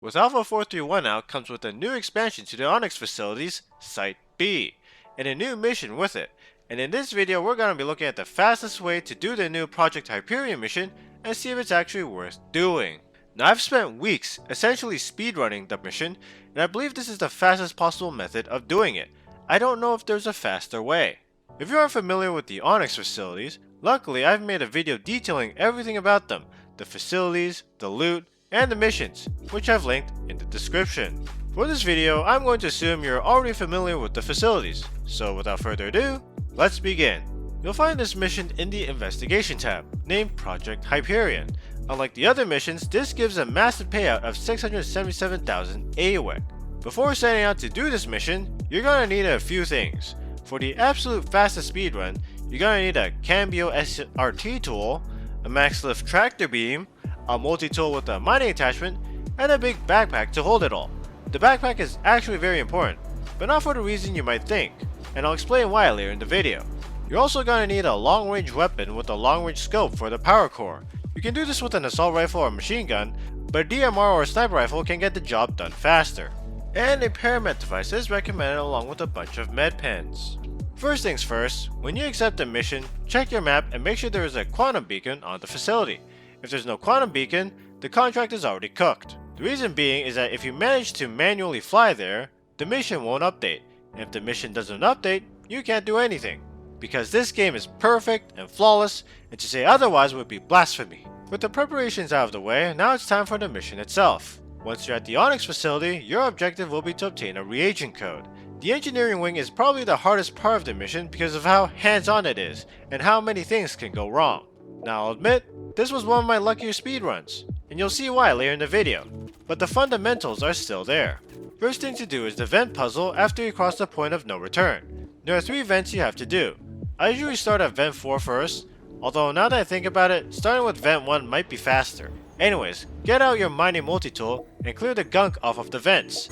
With Alpha 431 out comes with a new expansion to the Onyx facilities, Site B, and a new mission with it. And in this video we're going to be looking at the fastest way to do the new Project Hyperion mission and see if it's actually worth doing. Now I've spent weeks essentially speedrunning the mission, and I believe this is the fastest possible method of doing it. I don't know if there's a faster way. If you aren't familiar with the Onyx facilities, luckily I've made a video detailing everything about them, the facilities, the loot, and the missions, which I've linked in the description. For this video, I'm going to assume you're already familiar with the facilities, so without further ado, let's begin. You'll find this mission in the Investigation tab, named Project Hyperion. Unlike the other missions, this gives a massive payout of 677,000 AUEC. Before setting out to do this mission, you're gonna need a few things. For the absolute fastest speedrun, you're gonna need a Cambio SRT tool, a max lift tractor beam, a multi-tool with a mining attachment, and a big backpack to hold it all. The backpack is actually very important, but not for the reason you might think, and I'll explain why later in the video. You're also gonna need a long-range weapon with a long-range scope for the power core. You can do this with an assault rifle or machine gun, but a DMR or a sniper rifle can get the job done faster. And a paramet device is recommended along with a bunch of med pens. First things first, when you accept a mission, check your map and make sure there is a quantum beacon on the facility. If there's no quantum beacon, the contract is already cooked. The reason being is that if you manage to manually fly there, the mission won't update, and if the mission doesn't update, you can't do anything. Because this game is perfect and flawless, and to say otherwise would be blasphemy. With the preparations out of the way, now it's time for the mission itself. Once you're at the Onyx facility, your objective will be to obtain a reagent code. The engineering wing is probably the hardest part of the mission because of how hands-on it is, and how many things can go wrong. Now I'll admit, this was one of my luckier speedruns, and you'll see why later in the video, but the fundamentals are still there. First thing to do is the vent puzzle after you cross the point of no return. There are 3 vents you have to do. I usually start at vent 4 first, although now that I think about it, starting with vent 1 might be faster. Anyways, get out your mining multi-tool and clear the gunk off of the vents.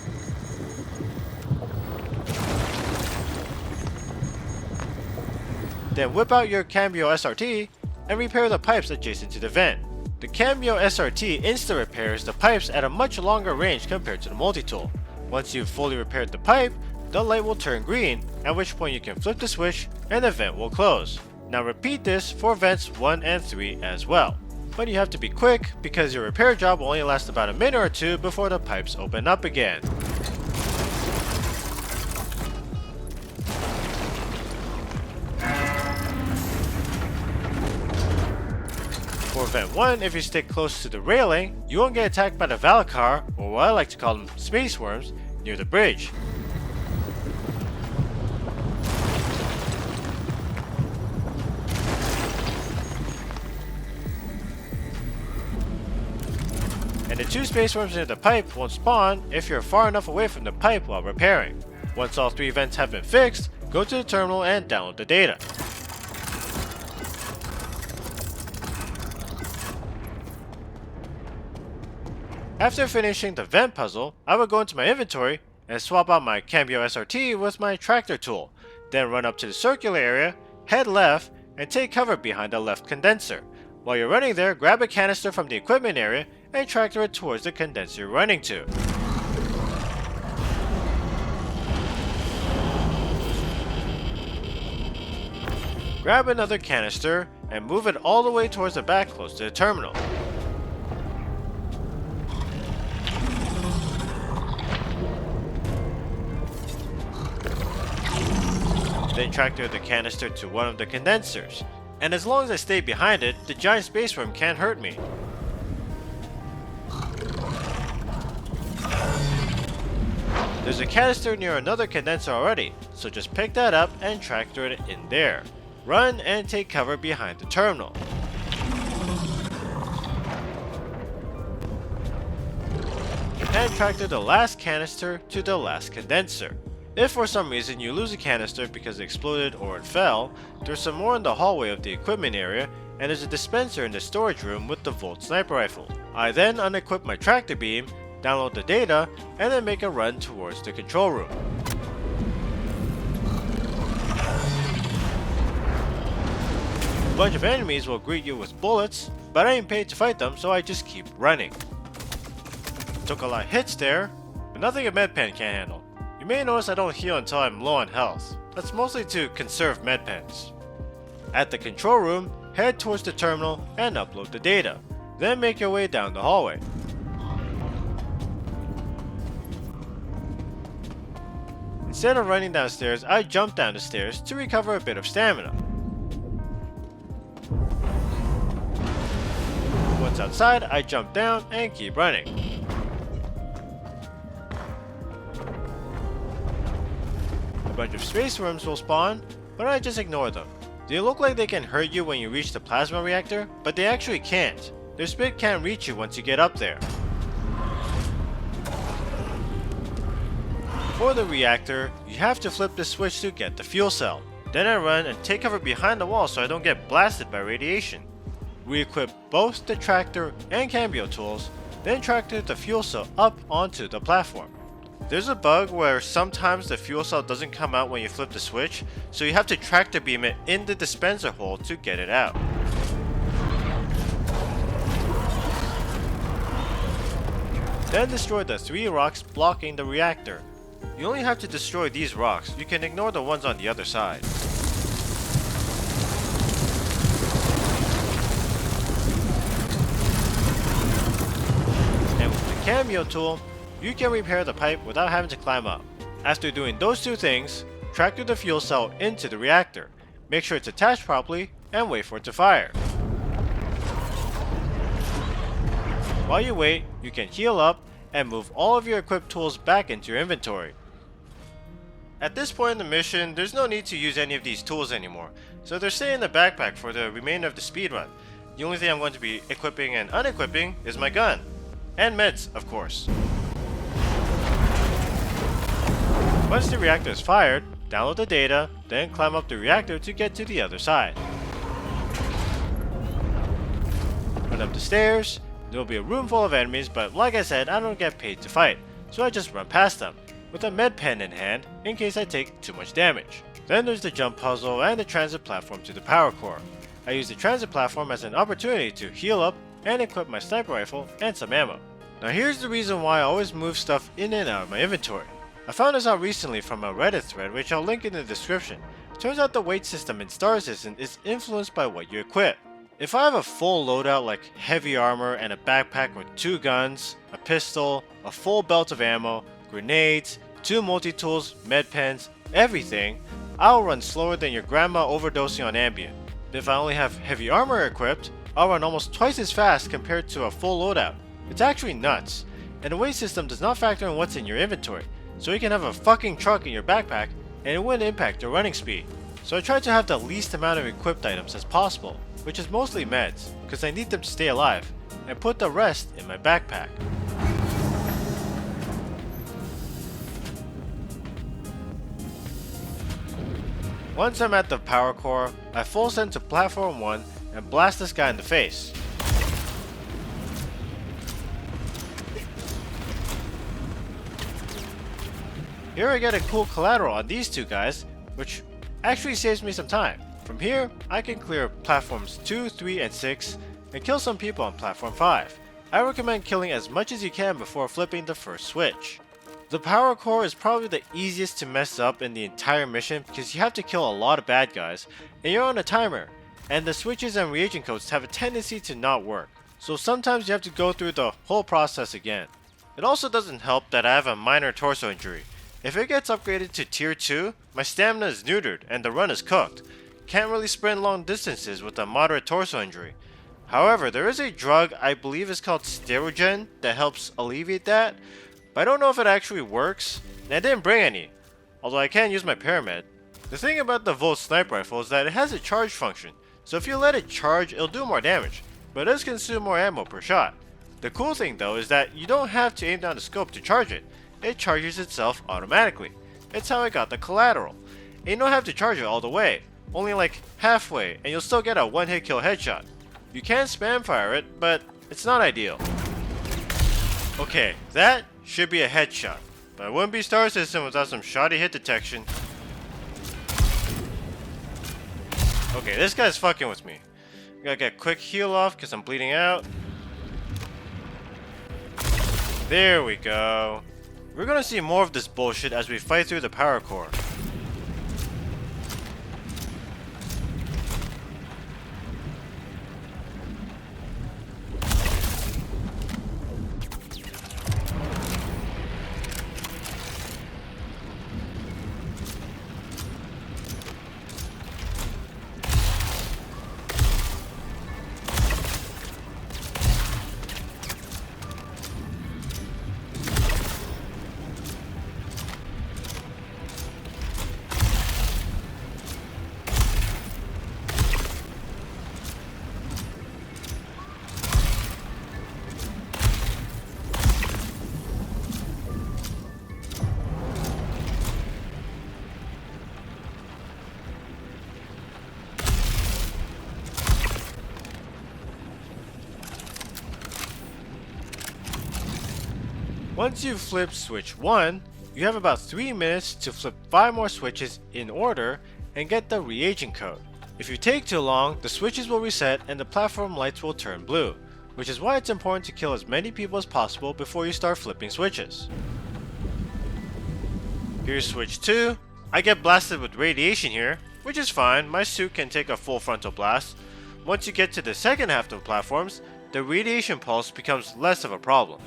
Then whip out your Cambio SRT and repair the pipes adjacent to the vent. The Cambio SRT insta-repairs the pipes at a much longer range compared to the multi-tool. Once you've fully repaired the pipe, the light will turn green, at which point you can flip the switch and the vent will close. Now repeat this for vents 1 and 3 as well. But you have to be quick because your repair job will only last about a minute or 2 before the pipes open up again. For vent 1, if you stick close to the railing, you won't get attacked by the Valakar, or what I like to call them space worms, near the bridge. And the 2 space worms near the pipe won't spawn if you're far enough away from the pipe while repairing. Once all 3 vents have been fixed, go to the terminal and download the data. After finishing the vent puzzle, I will go into my inventory and swap out my Cambio SRT with my tractor tool, then run up to the circular area, head left, and take cover behind the left condenser. While you're running there, grab a canister from the equipment area and tractor it towards the condenser you're running to. Grab another canister and move it all the way towards the back close to the terminal. Then tractor the canister to one of the condensers, and as long as I stay behind it, the giant space worm can't hurt me. There's a canister near another condenser already, so just pick that up and tractor it in there. Run and take cover behind the terminal. And tractor the last canister to the last condenser. If for some reason you lose a canister because it exploded or it fell, there's some more in the hallway of the equipment area, and there's a dispenser in the storage room with the Volt sniper rifle. I then unequip my tractor beam, download the data, and then make a run towards the control room. A bunch of enemies will greet you with bullets, but I ain't paid to fight them, so I just keep running. took a lot of hits there, but nothing a medpen can't handle. You may notice I don't heal until I'm low on health. That's mostly to conserve medpens. At the control room, head towards the terminal and upload the data. Then make your way down the hallway. Instead of running downstairs, I jump down the stairs to recover a bit of stamina. Once outside, I jump down and keep running. A bunch of space worms will spawn, but I just ignore them. They look like they can hurt you when you reach the plasma reactor, but they actually can't. Their spit can't reach you once you get up there. For the reactor, you have to flip the switch to get the fuel cell. Then I run and take cover behind the wall so I don't get blasted by radiation. We equip both the tractor and cambio tools, then tractor the fuel cell up onto the platform. There's a bug where sometimes the fuel cell doesn't come out when you flip the switch, so you have to tractor beam it in the dispenser hole to get it out. Then destroy the 3 rocks blocking the reactor. You only have to destroy these rocks, you can ignore the ones on the other side. And with the cambio tool, you can repair the pipe without having to climb up. After doing those 2 things, tractor the fuel cell into the reactor. Make sure it's attached properly and wait for it to fire. While you wait, you can heal up and move all of your equipped tools back into your inventory. At this point in the mission, there's no need to use any of these tools anymore, so they're staying in the backpack for the remainder of the speedrun. The only thing I'm going to be equipping and unequipping is my gun. And meds, of course. Once the reactor is fired, download the data, then climb up the reactor to get to the other side. Run up the stairs. There will be a room full of enemies, but like I said, I don't get paid to fight, so I just run past them, with a med pen in hand in case I take too much damage. Then there's the jump puzzle and the transit platform to the power core. I use the transit platform as an opportunity to heal up and equip my sniper rifle and some ammo. Now here's the reason why I always move stuff in and out of my inventory. I found this out recently from a Reddit thread which I'll link in the description. Turns out the weight system in Star Citizen is influenced by what you equip. If I have a full loadout like heavy armor and a backpack with 2 guns, a pistol, a full belt of ammo, grenades, 2 multi-tools, med pens, everything, I'll run slower than your grandma overdosing on Ambien. If I only have heavy armor equipped, I'll run almost twice as fast compared to a full loadout. It's actually nuts, and the weight system does not factor in what's in your inventory, so you can have a fucking truck in your backpack and it wouldn't impact your running speed. So I try to have the least amount of equipped items as possible, which is mostly meds, because I need them to stay alive, and put the rest in my backpack. Once I'm at the power core, I full send to platform 1 and blast this guy in the face. Here I get a cool collateral on these 2 guys, which actually saves me some time. From here, I can clear platforms 2, 3, and 6, and kill some people on platform 5. I recommend killing as much as you can before flipping the first switch. The power core is probably the easiest to mess up in the entire mission because you have to kill a lot of bad guys, and you're on a timer, and the switches and reagent codes have a tendency to not work, so sometimes you have to go through the whole process again. It also doesn't help that I have a minor torso injury. If it gets upgraded to tier 2, my stamina is neutered and the run is cooked. Can't really sprint long distances with a moderate torso injury. However, there is a drug I believe is called Sterogen that helps alleviate that, but I don't know if it actually works, and I didn't bring any, although I can use my Pyramid. The thing about the Volt sniper rifle is that it has a charge function, so if you let it charge, it'll do more damage, but it does consume more ammo per shot. The cool thing though is that you don't have to aim down the scope to charge it. It charges itself automatically. It's how I got the collateral. And you don't have to charge it all the way, only like halfway, and you'll still get a one-hit kill headshot. You can spam fire it, but it's not ideal. Okay, that should be a headshot, but I wouldn't be Star Citizen without some shoddy hit detection. Okay, this guy's fucking with me. Gotta get quick heal off because I'm bleeding out. There we go. We're gonna see more of this bullshit as we fight through the power core. Once you've flipped switch 1, you have about 3 minutes to flip 5 more switches in order and get the reagent code. If you take too long, the switches will reset and the platform lights will turn blue, which is why it's important to kill as many people as possible before you start flipping switches. Here's switch 2. I get blasted with radiation here, which is fine, my suit can take a full frontal blast. Once you get to the second half of the platforms, the radiation pulse becomes less of a problem.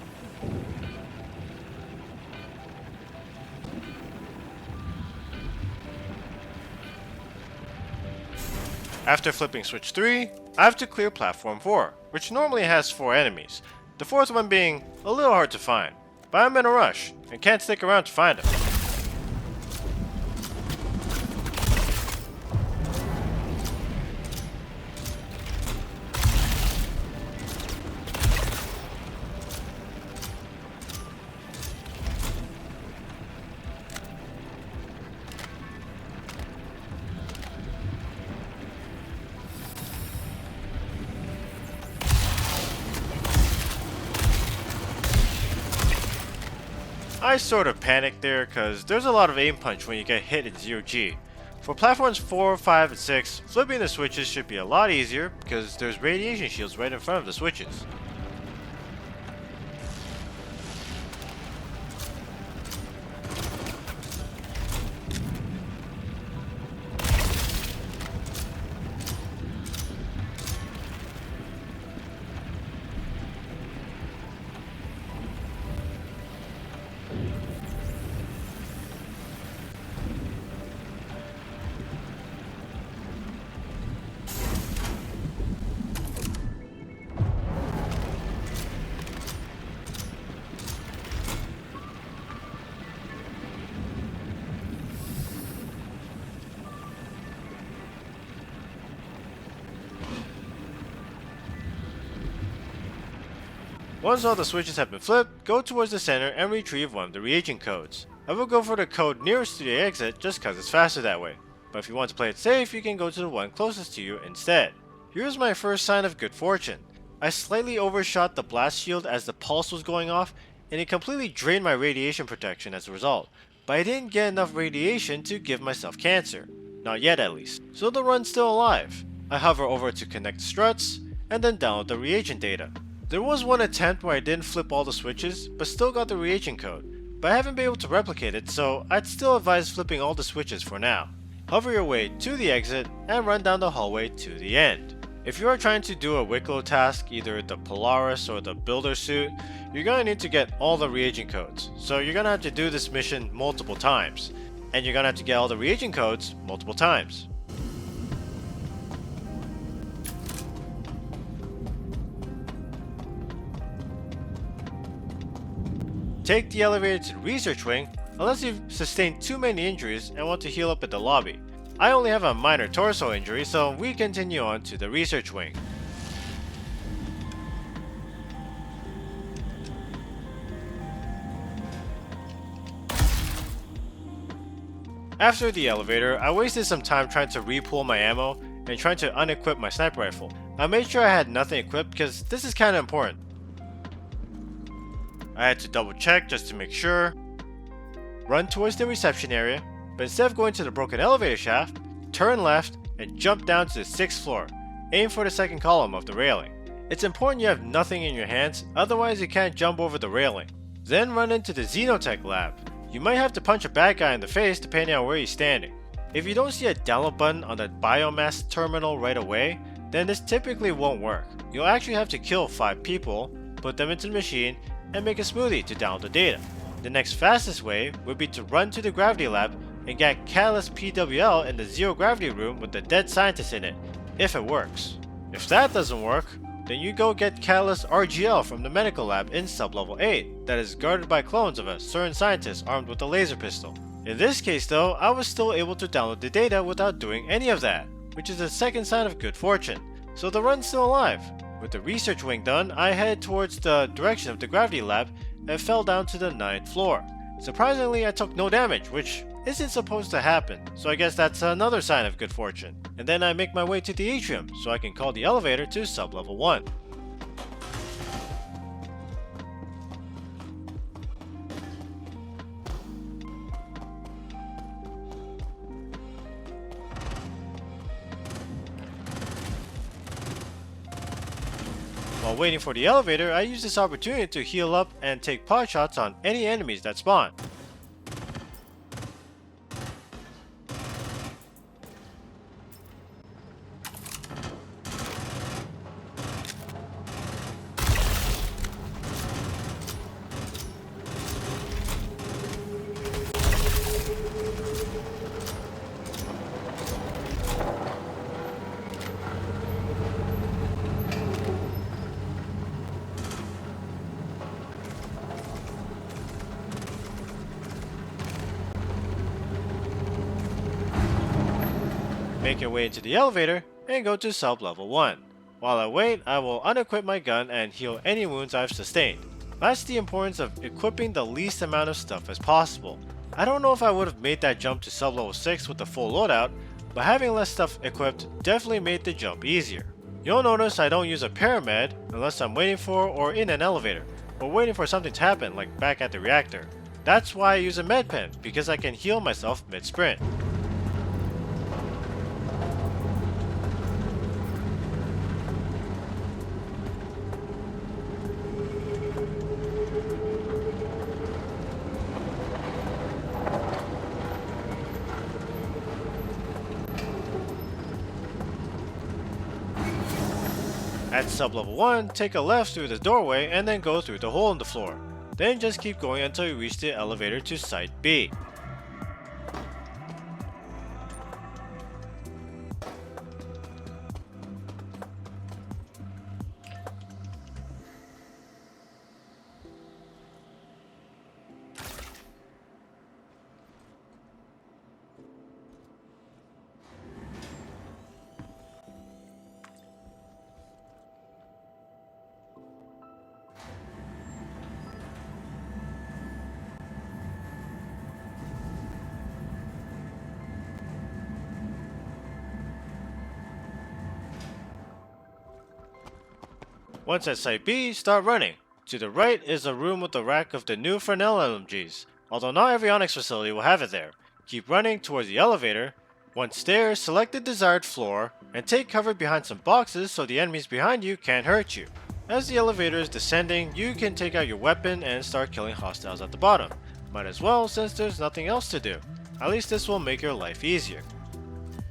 After flipping switch 3, I have to clear platform 4, which normally has 4 enemies, the 4th one being a little hard to find, but I'm in a rush and can't stick around to find them. I sort of panicked there cause there's a lot of aim punch when you get hit in 0G. For platforms 4, 5, and 6, flipping the switches should be a lot easier because there's radiation shields right in front of the switches. Once all the switches have been flipped, go towards the center and retrieve one of the reagent codes. I will go for the code nearest to the exit just cause it's faster that way, but if you want to play it safe, you can go to the one closest to you instead. Here's my first sign of good fortune. I slightly overshot the blast shield as the pulse was going off, and it completely drained my radiation protection as a result, but I didn't get enough radiation to give myself cancer. Not yet at least, so the run's still alive. I hover over to connect struts, and then download the reagent data. There was one attempt where I didn't flip all the switches, but still got the reagent code, but I haven't been able to replicate it, so I'd still advise flipping all the switches for now. Hover your way to the exit and run down the hallway to the end. If you are trying to do a Wicklow task, either the Polaris or the Builder suit, you're gonna need to get all the reagent codes, so you're gonna have to do this mission multiple times, and you're gonna have to get all the reagent codes multiple times. Take the elevator to the research wing unless you've sustained too many injuries and want to heal up at the lobby. I only have a minor torso injury, so we continue on to the research wing. After the elevator, I wasted some time trying to repull my ammo and trying to unequip my sniper rifle. I made sure I had nothing equipped because this is kinda important. I had to double check just to make sure. Run towards the reception area, but instead of going to the broken elevator shaft, turn left and jump down to the 6th floor. Aim for the second column of the railing. It's important you have nothing in your hands, otherwise you can't jump over the railing. Then run into the Xenotech lab. You might have to punch a bad guy in the face depending on where he's standing. If you don't see a download button on the biomass terminal right away, then this typically won't work. You'll actually have to kill 5 people, put them into the machine, and make a smoothie to download the data. The next fastest way would be to run to the gravity lab and get Catalyst PWL in the zero gravity room with the dead scientist in it, if it works. If that doesn't work, then you go get Catalyst RGL from the medical lab in sublevel 8 that is guarded by clones of a certain scientist armed with a laser pistol. In this case though, I was still able to download the data without doing any of that, which is a second sign of good fortune, so the run's still alive. With the research wing done, I headed towards the direction of the gravity lab and fell down to the 9th floor. Surprisingly, I took no damage, which isn't supposed to happen, so I guess that's another sign of good fortune. And then I make my way to the atrium so I can call the elevator to sublevel 1. While waiting for the elevator, I use this opportunity to heal up and take pot shots on any enemies that spawn. Make your way into the elevator and go to sublevel 1. While I wait, I will unequip my gun and heal any wounds I've sustained. That's the importance of equipping the least amount of stuff as possible. I don't know if I would have made that jump to sublevel 6 with the full loadout, but having less stuff equipped definitely made the jump easier. You'll notice I don't use a paramed unless I'm waiting for or in an elevator, or waiting for something to happen like back at the reactor. That's why I use a med pen, because I can heal myself mid-sprint. At sublevel 1, take a left through the doorway and then go through the hole in the floor. Then just keep going until you reach the elevator to Site B. Once at Site B, start running. To the right is a room with a rack of the new Fresnel LMGs, although not every Onyx facility will have it there. Keep running towards the elevator. Once there, select the desired floor, and take cover behind some boxes so the enemies behind you can't hurt you. As the elevator is descending, you can take out your weapon and start killing hostiles at the bottom. Might as well since there's nothing else to do. At least this will make your life easier.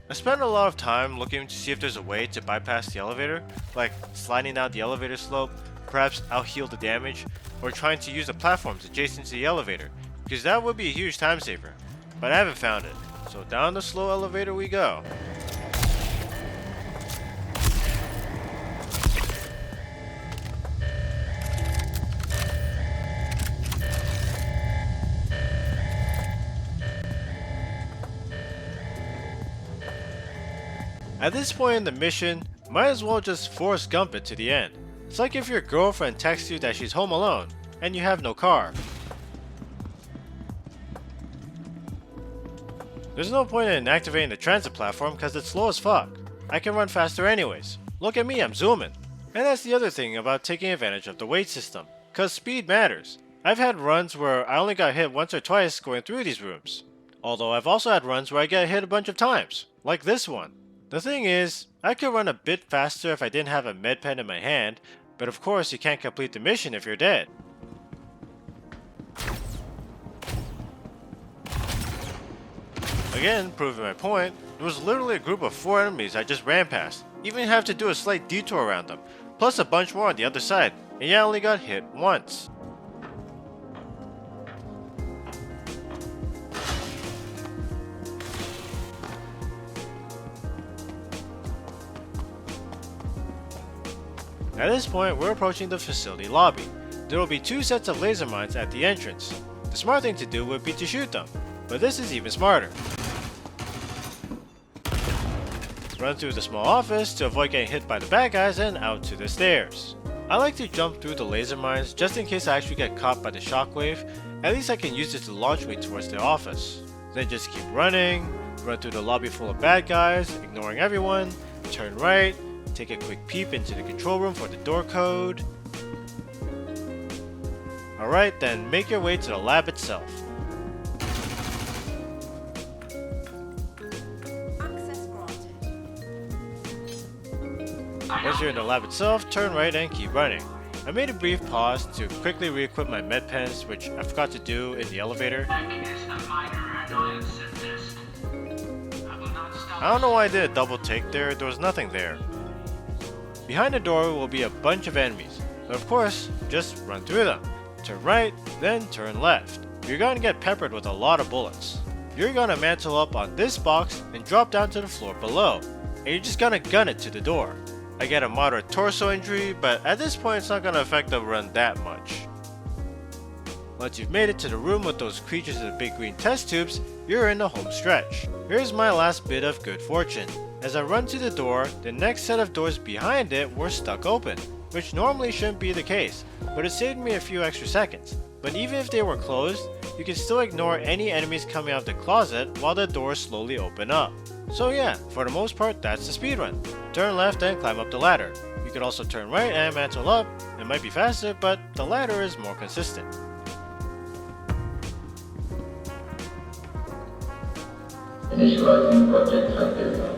I spent a lot of time looking to see if there's a way to bypass the elevator, like sliding down the elevator slope, perhaps out-heal the damage, or trying to use the platforms adjacent to the elevator, because that would be a huge time saver, but I haven't found it, so down the slow elevator we go. At this point in the mission, might as well just Forrest Gump it to the end. It's like if your girlfriend texts you that she's home alone, and you have no car. There's no point in activating the transit platform because it's slow as fuck. I can run faster anyways. Look at me, I'm zooming. And that's the other thing about taking advantage of the weight system, cause speed matters. I've had runs where I only got hit once or twice going through these rooms. Although I've also had runs where I get hit a bunch of times, like this one. The thing is, I could run a bit faster if I didn't have a med pen in my hand, but of course you can't complete the mission if you're dead. Again, proving my point, there was literally a group of 4 enemies I just ran past. Even have to do a slight detour around them, plus a bunch more on the other side, and yeah, I only got hit once. At this point, we're approaching the facility lobby. There will be 2 sets of laser mines at the entrance. The smart thing to do would be to shoot them, but this is even smarter. Run through the small office to avoid getting hit by the bad guys and out to the stairs. I like to jump through the laser mines just in case I actually get caught by the shockwave. At least I can use it to launch me towards the office. Then just keep running, run through the lobby full of bad guys, ignoring everyone, turn right, take a quick peep into the control room for the door code. Alright, then make your way to the lab itself. Once you're in the lab itself, turn right and keep running. I made a brief pause to quickly re-equip my med pens, which I forgot to do in the elevator. I don't know why I did a double take there was nothing there. Behind the door will be a bunch of enemies, but of course, just run through them. Turn right, then turn left. You're gonna get peppered with a lot of bullets. You're gonna mantle up on this box and drop down to the floor below, and you're just gonna gun it to the door. I get a moderate torso injury, but at this point it's not gonna affect the run that much. Once you've made it to the room with those creatures in the big green test tubes, you're in the home stretch. Here's my last bit of good fortune. As I run to the door, the next set of doors behind it were stuck open, which normally shouldn't be the case, but it saved me a few extra seconds. But even if they were closed, you can still ignore any enemies coming out of the closet while the doors slowly open up. So yeah, for the most part, that's the speedrun. Turn left and climb up the ladder. You can also turn right and mantle up. It might be faster, but the ladder is more consistent. Initializing Project Hyperion.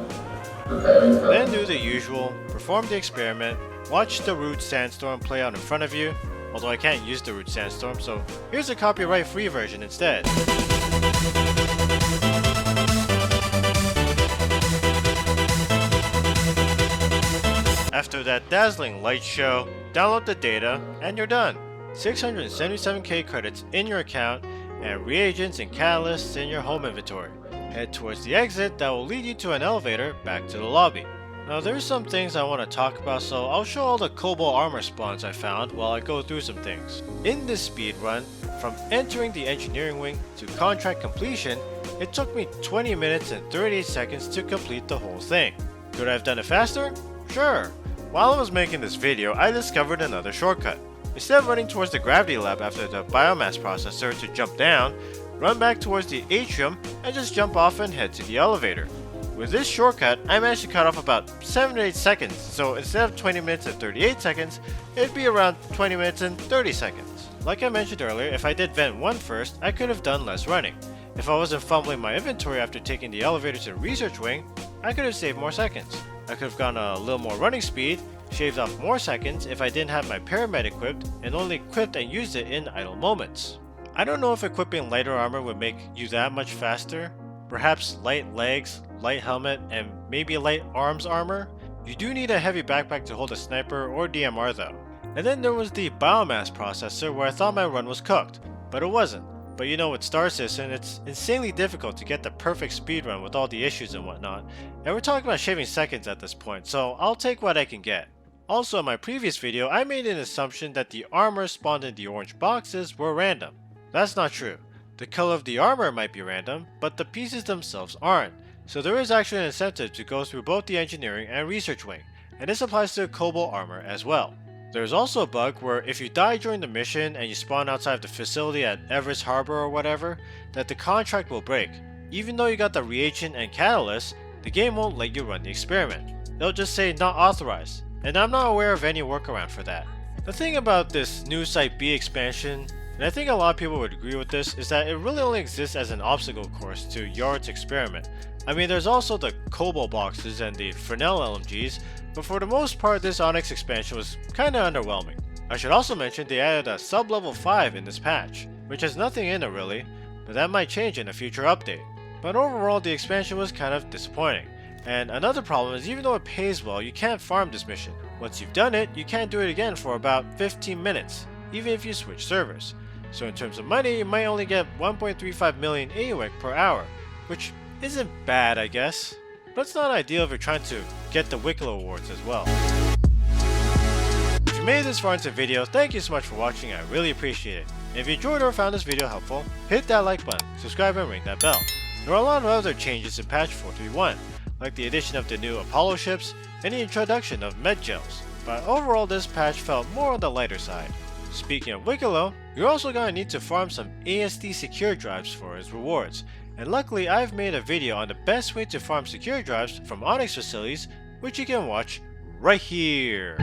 Then do the usual, perform the experiment, watch the root sandstorm play out in front of you, although I can't use the root sandstorm, so here's a copyright-free version instead. After that dazzling light show, download the data, and you're done. 677k credits in your account, and reagents and catalysts in your home inventory. Head towards the exit that will lead you to an elevator back to the lobby. Now there's some things I want to talk about, so I'll show all the cobalt armor spawns I found while I go through some things. In this speedrun, from entering the engineering wing to contract completion, it took me 20 minutes and 38 seconds to complete the whole thing. Could I have done it faster? Sure. While I was making this video, I discovered another shortcut. Instead of running towards the gravity lab after the biomass processor to jump down, run back towards the atrium and just jump off and head to the elevator. With this shortcut, I managed to cut off about 7 to 8 seconds, so instead of 20 minutes and 38 seconds, it'd be around 20 minutes and 30 seconds. Like I mentioned earlier, if I did vent 1 first, I could have done less running. If I wasn't fumbling my inventory after taking the elevator to the research wing, I could have saved more seconds. I could have gone a little more running speed, shaved off more seconds if I didn't have my paramed equipped, and only equipped and used it in idle moments. I don't know if equipping lighter armor would make you that much faster. Perhaps light legs, light helmet, and maybe light arms armor. You do need a heavy backpack to hold a sniper or DMR though. And then there was the biomass processor where I thought my run was cooked, but it wasn't. But you know, with Star Citizen, it's insanely difficult to get the perfect speedrun with all the issues and whatnot. And we're talking about shaving seconds at this point, so I'll take what I can get. Also, in my previous video, I made an assumption that the armor spawned in the orange boxes were random. That's not true. The color of the armor might be random, but the pieces themselves aren't. So there is actually an incentive to go through both the engineering and research wing, and this applies to cobalt armor as well. There's also a bug where if you die during the mission and you spawn outside of the facility at Everest Harbor or whatever, that the contract will break. Even though you got the reagent and catalyst, the game won't let you run the experiment. They'll just say not authorized, and I'm not aware of any workaround for that. The thing about this new Site B expansion, and I think a lot of people would agree with this, is that it really only exists as an obstacle course to Yard's experiment. I mean, there's also the Cobalt boxes and the Fresnel LMGs, but for the most part this Onyx expansion was kinda underwhelming. I should also mention they added a sub-level 5 in this patch, which has nothing in it really, but that might change in a future update. but overall the expansion was kind of disappointing. And another problem is even though it pays well, you can't farm this mission. Once you've done it, you can't do it again for about 15 minutes, even if you switch servers. So in terms of money, you might only get 1.35 million AUEC per hour, which isn't bad I guess, but it's not ideal if you're trying to get the Wicklow awards as well. If you made it this far into the video, thank you so much for watching, I really appreciate it. And if you enjoyed or found this video helpful, hit that like button, subscribe and ring that bell. There are a lot of other changes in patch 4.3.1, like the addition of the new Apollo ships and the introduction of med gels, but overall this patch felt more on the lighter side. Speaking of Wicklow, you're also gonna need to farm some ASD secure drives for its rewards, and luckily I've made a video on the best way to farm secure drives from Onyx facilities, which you can watch right here.